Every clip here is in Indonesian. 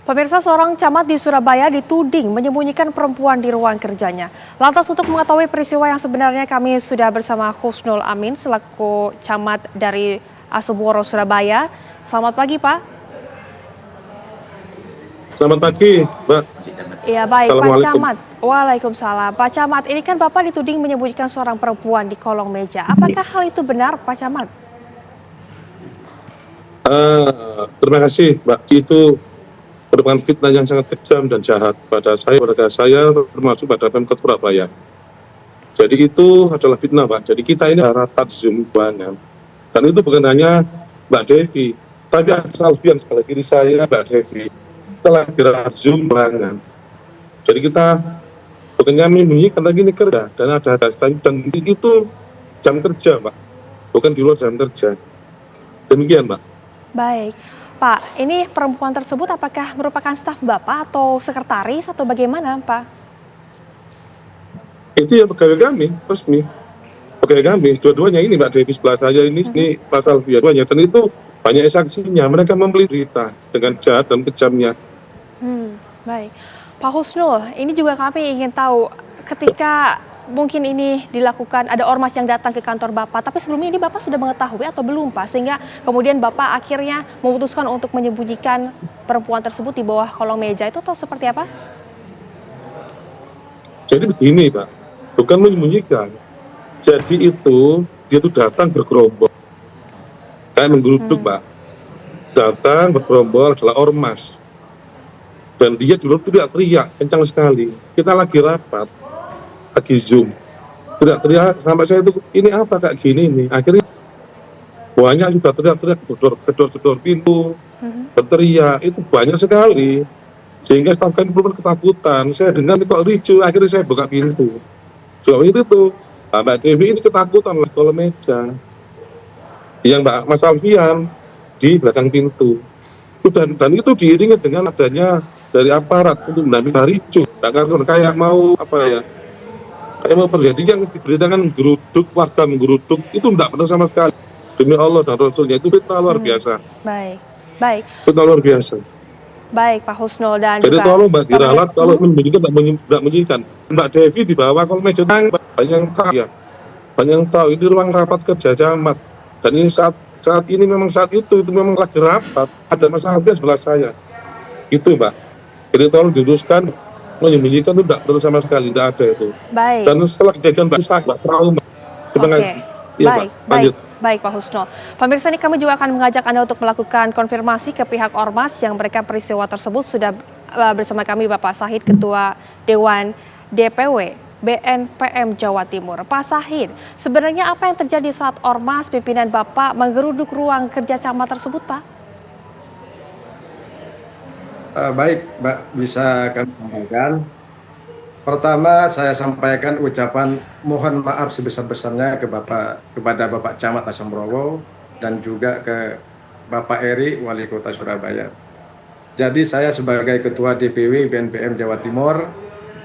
Pemirsa, seorang camat di Surabaya dituding menyembunyikan perempuan di ruang kerjanya. Lantas untuk mengetahui peristiwa yang sebenarnya kami sudah bersama Husnul Amin selaku camat dari Asuboro, Surabaya. Selamat pagi, Pak. Selamat pagi, Mbak. Iya, baik, Pak Assalamualaikum. Camat. Waalaikumsalam. Pak Camat, ini kan Bapak dituding menyembunyikan seorang perempuan di kolong meja. Apakah hal itu benar, Pak Camat? Terima kasih, Mbak. Itu merupakan fitnah yang sangat kejam dan jahat pada saya, keluarga saya, termasuk pada Pemkot Surabaya. Jadi itu adalah fitnah, Pak. Jadi kita ini rapat Zoom banget. Dan itu bukan hanya Mbak Devi, tapi ada Alfian sebelah kiri saya, Mbak Devi. Kita lagi rapat Zoom banget. Jadi kita bukan kami menyembunyikan, tapi ini kerja. Dan ada time, dan itu jam kerja, Pak. Bukan di luar jam kerja. Demikian, Pak. Baik. Pak, ini perempuan tersebut apakah merupakan staf Bapak atau sekretaris atau bagaimana, Pak? Itu ya pegawai kami, resmi. Pegawai kami, dua-duanya ini Mbak Devi sebelah saya ini pasal dua-duanya. Dan itu banyak saksinya, mereka membeli berita dengan jahat dan kejamnya. Baik. Pak Husnul, ini juga kami ingin tahu ketika mungkin ini dilakukan, ada ormas yang datang ke kantor Bapak, tapi sebelumnya ini Bapak sudah mengetahui atau belum, Pak? Sehingga kemudian Bapak akhirnya memutuskan untuk menyembunyikan perempuan tersebut di bawah kolong meja itu atau seperti apa? Jadi begini Pak, bukan menyembunyikan. Jadi itu, dia tuh datang bergerombol. Kayak menggeruduk Pak. Datang bergerombol adalah ormas. Dan dia dulu teriak-teriak, kencang sekali. Kita lagi rapat, lagi Zoom. Teriak-teriak, sampai saya itu, ini apa kayak gini nih. Akhirnya banyak juga teriak-teriak, gedor-gedor pintu, berteriak, itu banyak sekali. Sehingga staf kami belum ketakutan. Saya dengar ini kok ricu, akhirnya saya buka pintu. Soal itu tuh, Mbak Devi ini ketakutan lah kalau meja. Yang Mas Alfian di belakang pintu. Dan itu diiringi dengan adanya dari aparat untuk mendampingi ricu. Kayak mau apa ya? Kayak mau terjadi yang diberitakan geruduk, warga menggeruduk, itu tidak pernah sama sekali. Demi Allah dan Rasulnya itu fitnah luar biasa. Baik, baik. Fitnah luar biasa. Baik, Pak Husnul dan Jadi juga tolong Mbak diralat, kalau menyembunyikan tidak menyembunyikan. Mbak Devi di bawah kolong meja, banyak yang tahu ya. Banyak yang tahu, ini ruang rapat kerja camat. Dan ini saat ini memang saat itu memang lagi rapat. Ada masalah di sebelah saya. Itu Mbak. Jadi tolong diluruskan, menyembunyikan itu tidak perlu sama sekali, tidak ada itu. baik. Dan setelah kejadian Mbak trauma. Oke, Iya, baik, Pak. baik, Lanjut. baik Pak Husnul. Pemirsa, ini kami juga akan mengajak Anda untuk melakukan konfirmasi ke pihak ormas yang mereka peristiwa tersebut. Sudah bersama kami Bapak Sahid, Ketua Dewan DPW BNPM Jawa Timur. Pak Sahid, sebenarnya apa yang terjadi saat ormas pimpinan Bapak menggeruduk ruang kerja camat tersebut, Pak? Baik, Mbak, bisa kami sampaikan. Pertama, saya sampaikan ucapan mohon maaf sebesar-besarnya kepada Bapak Camat Asembrowo dan juga ke Bapak Eri, Wali Kota Surabaya. Jadi saya sebagai Ketua DPW BNPM Jawa Timur,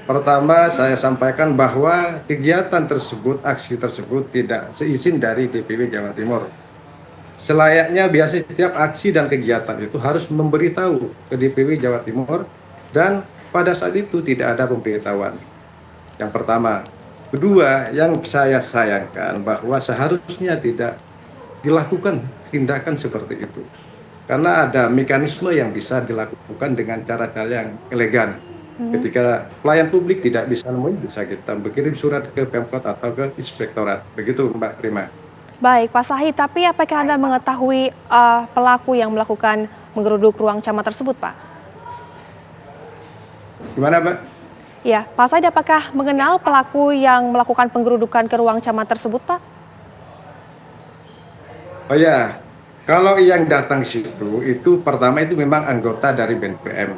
pertama saya sampaikan bahwa kegiatan tersebut, aksi tersebut tidak seizin dari DPW Jawa Timur. Selayaknya biasa setiap aksi dan kegiatan itu harus memberitahu ke DPW Jawa Timur dan pada saat itu tidak ada pemberitahuan. Yang pertama. Kedua, yang saya sayangkan bahwa seharusnya tidak dilakukan tindakan seperti itu. Karena ada mekanisme yang bisa dilakukan dengan cara-cara yang elegan. Ketika pelayan publik tidak bisa nemuin, bisa kita berkirim surat ke Pemkot atau ke Inspektorat. Begitu Mbak Rima. Baik, Pak Sahid, tapi apakah Anda mengetahui pelaku yang melakukan menggeruduk ruang camat tersebut, Pak? Gimana, Mbak? Ya, Pak Sahid, apakah mengenal pelaku yang melakukan penggerudukan ke ruang camat tersebut, Pak? Oh ya, kalau yang datang situ itu pertama itu memang anggota dari BNPM.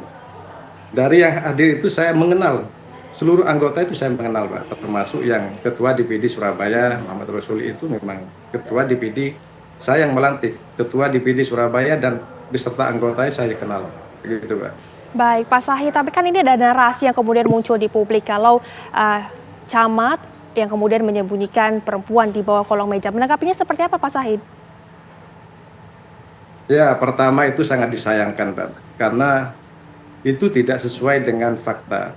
Dari yang hadir itu saya mengenal, seluruh anggota itu saya mengenal Pak, termasuk yang Ketua DPD Surabaya, Muhammad Rasuli itu memang Ketua DPD, saya yang melantik, Ketua DPD Surabaya dan beserta anggotanya saya kenal, begitu Pak. Baik, Pak Sahid, tapi kan ini ada narasi yang kemudian muncul di publik kalau camat yang kemudian menyembunyikan perempuan di bawah kolong meja. Menanggapinya seperti apa, Pak Sahid? Ya, pertama itu sangat disayangkan Pak, karena itu tidak sesuai dengan fakta.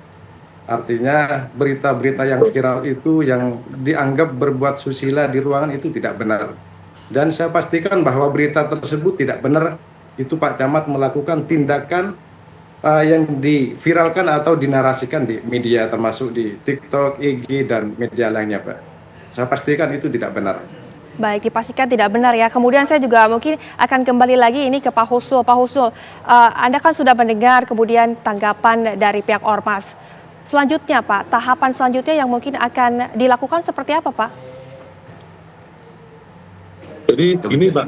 Artinya berita-berita yang viral itu yang dianggap berbuat susila di ruangan itu tidak benar. Dan saya pastikan bahwa berita tersebut tidak benar, itu Pak Camat melakukan tindakan yang diviralkan atau dinarasikan di media termasuk di TikTok, IG, dan media lainnya Pak. Saya pastikan itu tidak benar. Baik, dipastikan tidak benar ya. Kemudian saya juga mungkin akan kembali lagi ini ke Pak Husnul. Pak Husnul, Anda kan sudah mendengar kemudian tanggapan dari pihak Ormas. Selanjutnya Pak, tahapan selanjutnya yang mungkin akan dilakukan seperti apa Pak? Jadi gini Pak,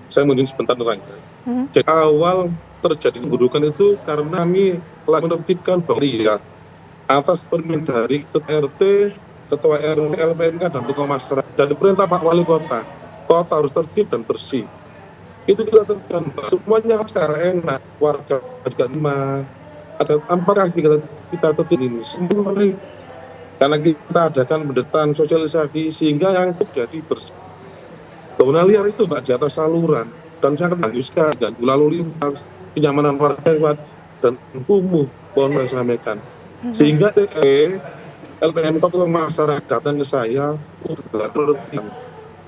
saya mau sebentar terang. Jadi awal terjadi keburukan itu karena kami telah menertibkan bahwa atas permintaan dari Ketua RT, Ketua RW, LPMK, dan tokoh masyarakat, dan perintah Pak Wali Kota, kota harus tertib dan bersih. Itu kita tertibkan, semuanya secara enak, warga juga lima, ada apakah kita tertib ini semua karena kita adakan pendataan sosialisasi sehingga yang terjadi bersih. Bangunan liar itu Pak di atas saluran dan sangat mengganggu dan lalu lintas, kenyamanan warga dan kumuh, mohon saya sampaikan. Sehingga LPM tokoh masyarakat datang ke saya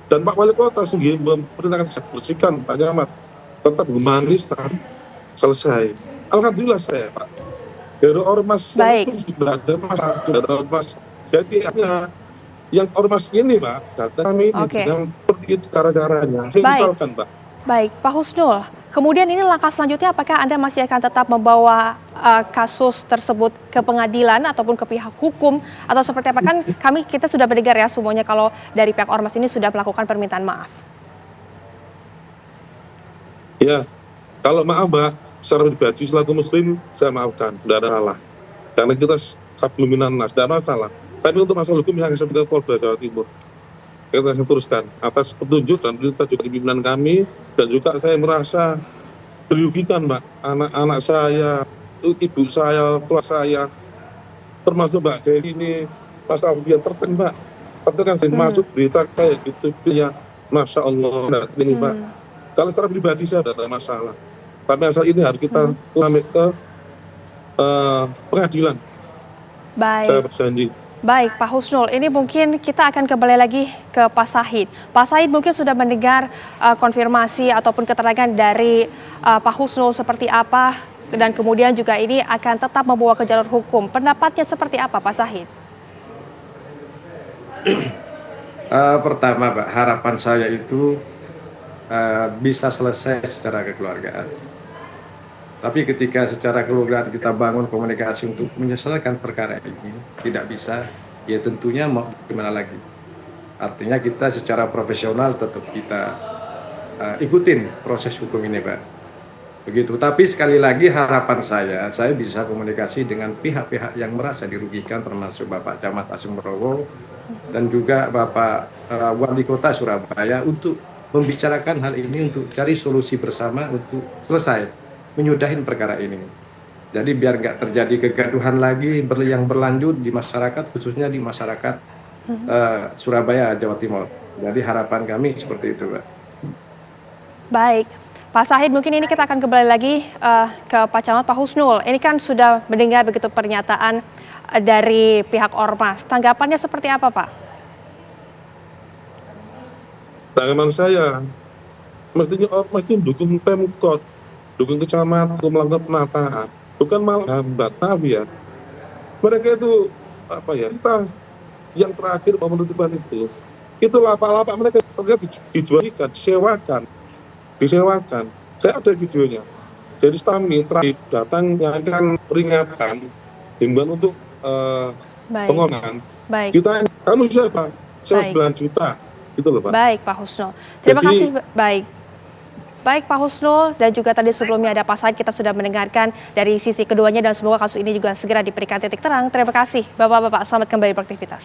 dan Pak Wali Kota sendiri memerintahkan saya bersihkan Pak Camat, tetap humanis dan selesai. Alhamdulillah saya Pak. Dari ormas Baik. yang berada dari ormas, jadi yang ormas ini Pak, datang kami ini dengan seperti cara-caranya. Saya misalkan Pak. Baik, Pak Husnul. Kemudian ini langkah selanjutnya apakah Anda masih akan tetap membawa kasus tersebut ke pengadilan ataupun ke pihak hukum atau seperti apa? Kan kita sudah mendengar ya semuanya kalau dari pihak Ormas ini sudah melakukan permintaan maaf. Ya, kalau maaf Mbak, secara pribadi selaku Muslim saya maafkan, tidak ada salah. Karena kita kabluminan nas, tidak ada masalah. Tapi untuk masalah hukum yang saya ke Polda Jawa Timur, kita teruskan atas petunjuk dan perintah juga pimpinan kami, dan juga saya merasa dirugikan Mbak, anak-anak saya, ibu saya, keluarga saya, termasuk Mbak Dewi ini masalah yang tertentu Mbak. Tertentu kan masuk berita kayak gitu ya, Masya Allah, ini Mbak. Kalau secara pribadi saya tidak ada masalah. Tapi asal ini harus kita sampai ke pengadilan. Baik. Saya berjanji. Baik, Pak Husnul, ini mungkin kita akan kembali lagi ke Pak Sahid. Pak Sahid mungkin sudah mendengar konfirmasi ataupun keterangan dari Pak Husnul seperti apa, dan kemudian juga ini akan tetap membawa ke jalur hukum. Pendapatnya seperti apa, Pak Sahid? Pertama, Pak, harapan saya itu bisa selesai secara kekeluargaan. Tapi ketika secara kekeluargaan kita bangun komunikasi untuk menyelesaikan perkara ini tidak bisa, ya tentunya mau gimana lagi. Artinya kita secara profesional tetap kita ikutin proses hukum ini Pak. Begitu. Tapi sekali lagi harapan saya bisa komunikasi dengan pihak-pihak yang merasa dirugikan, termasuk Bapak Camat Asumrowo dan juga Bapak Wali Kota Surabaya, untuk membicarakan hal ini, untuk cari solusi bersama untuk selesai menyudahin perkara ini. Jadi biar nggak terjadi kegaduhan lagi yang berlanjut di masyarakat, khususnya di masyarakat Surabaya, Jawa Timur. Jadi harapan kami seperti itu, Pak. Baik, Pak Sahid, mungkin ini kita akan kembali lagi ke Pak Camat. Pak Husnul, ini kan sudah mendengar begitu pernyataan dari pihak Ormas. Tanggapannya seperti apa, Pak? Tanggapan saya, mestinya Ormas itu dukung Pemkot, dukung kecamatan untuk melakukan penataan, bukan malah hambat. Ya, mereka itu apa ya? Kita yang terakhir penutupan itu lapak-lapak mereka ternyata dijualkan, disewakan. Saya ada videonya. Jadi kami terakhir datang yang akan peringatan himbauan untuk pengongan. Baik. Kamu siapa? 9 juta. Gitu loh, Pak. Baik, Pak Husnul. Terima kasih. Baik Pak Husnul, dan juga tadi sebelumnya ada Pak Sahid, kita sudah mendengarkan dari sisi keduanya dan semoga kasus ini juga segera diberikan titik terang. Terima kasih Bapak-Bapak, selamat kembali beraktivitas.